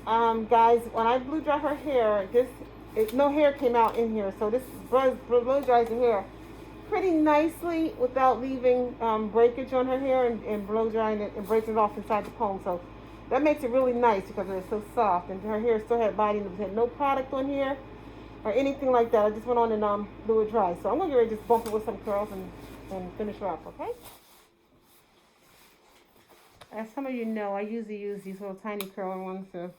Guys, when I blow dry her hair, no hair came out in here, so this blow dries her hair pretty nicely without leaving breakage on her hair and blow drying it and breaking it off inside the comb. So that makes it really nice because it's so soft and her hair still had body and it had no product on here or anything like that. I just went on and blew it dry. So I'm gonna get ready to just bump it with some curls and finish her up, okay? As some of you know, I usually use these little tiny curler ones to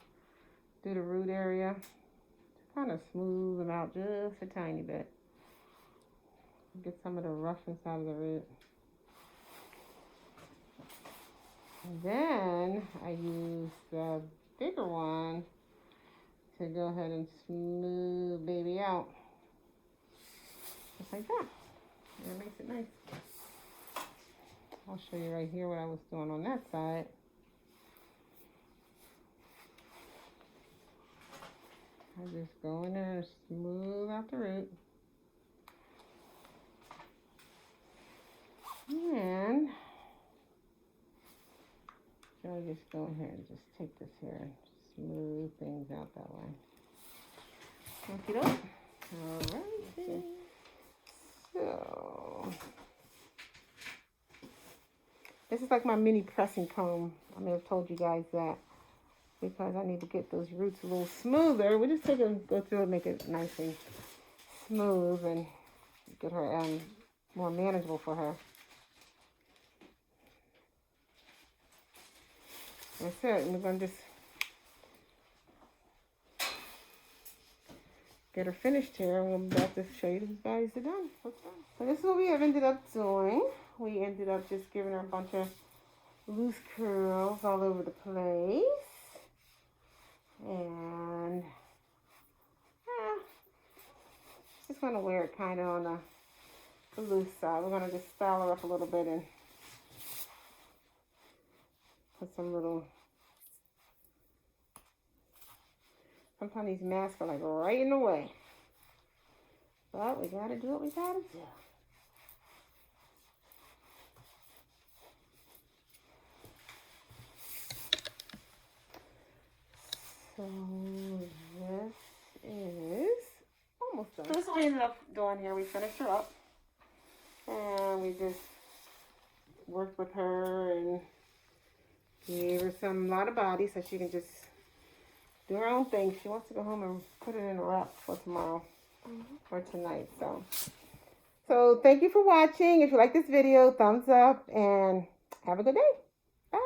do the root area. Kind of smooth them out just a tiny bit. Get some of the roughness out of the root. And then I use the bigger one to go ahead and smooth baby out. Just like that. And it makes it nice. I'll show you right here what I was doing on that side. I just go in there and smooth out the root. And I'll just go ahead and just take this here and smooth things out that way. Okie doke. Alright. So this is like my mini pressing comb. I may have told you guys that because I need to get those roots a little smoother. We just go through and make it nice and smooth and get her more manageable for her. That's it. And we're going to just get her finished here. And we'll be back to show you the guys are done. So this is what we have ended up doing. We ended up just giving her a bunch of loose curls all over the place. And just going to wear it kind of on the loose side. We're going to just style her up a little bit and put some little, sometimes these masks are like right in the way. But we got to do what we got to do. So this is almost done. So this is what we ended up doing here. We finished her up. And we just worked with her and gave her a lot of body so she can just do her own thing. She wants to go home and put it in a wrap for tomorrow or tonight. So thank you for watching. If you like this video, thumbs up and have a good day. Bye.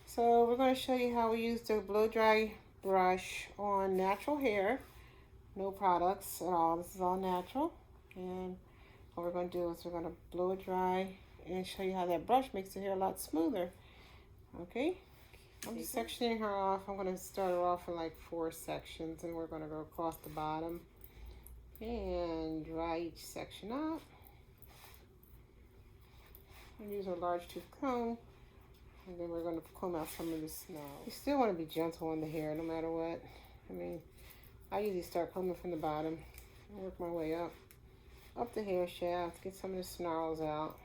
So we're going to show you how we use the blow dry brush on natural hair. No products at all. This is all natural. And what we're going to do is we're going to blow it dry and show you how that brush makes the hair a lot smoother. Okay? I'm just sectioning her off. I'm going to start her off in like 4 sections and we're going to go across the bottom and dry each section out. And use our large tooth comb. And then we're going to comb out some of the snow. You still want to be gentle on the hair no matter what. I mean, I usually start combing from the bottom and work my way up the hair shaft, get some of the snarls out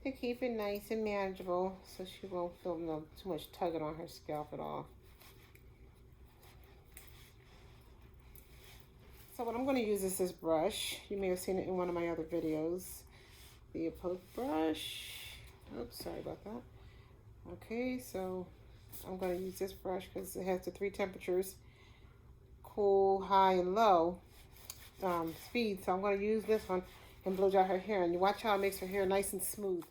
to keep it nice and manageable so she won't feel too much tugging on her scalp at all. So what I'm going to use is this brush. You may have seen it in one of my other videos. The poke brush. Oops, sorry about that. Okay, so I'm going to use this brush because it has the 3 temperatures, cool, high, and low speed. So I'm going to use this one and blow dry her hair. And you watch how it makes her hair nice and smooth.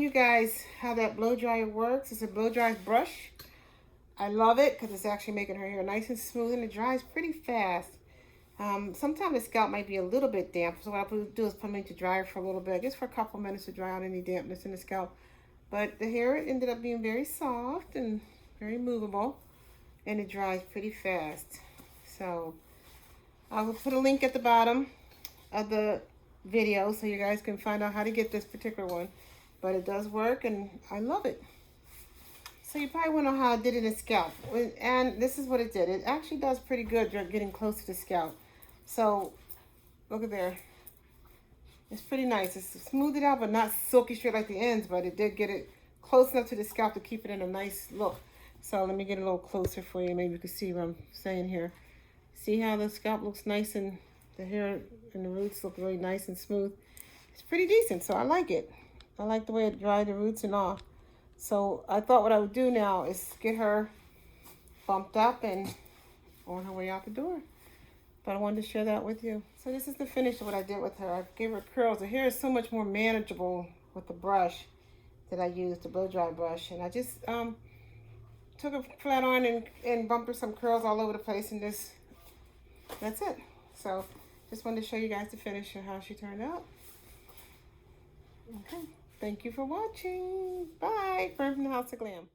you guys how that blow dryer works. It's a blow dry brush. I love it because it's actually making her hair nice and smooth, and it dries pretty fast. Sometimes the scalp might be a little bit damp, so what I'll do is put them into dryer for a little bit, just for a couple minutes to dry out any dampness in the scalp. But the hair ended up being very soft and very movable, and it dries pretty fast. So I will put a link at the bottom of the video so you guys can find out how to get this particular one. But it does work, and I love it. So you probably want to know how I did it in the scalp. And this is what it did. It actually does pretty good getting close to the scalp. So look at there. It's pretty nice. It's smoothed it out, but not silky straight like the ends, but it did get it close enough to the scalp to keep it in a nice look. So let me get a little closer for you. Maybe you can see what I'm saying here. See how the scalp looks nice and the hair and the roots look really nice and smooth. It's pretty decent, so I like it. I like the way it dried the roots and all. So I thought what I would do now is get her bumped up and on her way out the door. But I wanted to share that with you. So this is the finish of what I did with her. I gave her curls. The hair is so much more manageable with the brush that I used, the blow dry brush. And I just took a flat iron and bumped her some curls all over the place, and that's it. So just wanted to show you guys the finish and how she turned out. Okay. Thank you for watching. Bye. Fern from the House of Glam.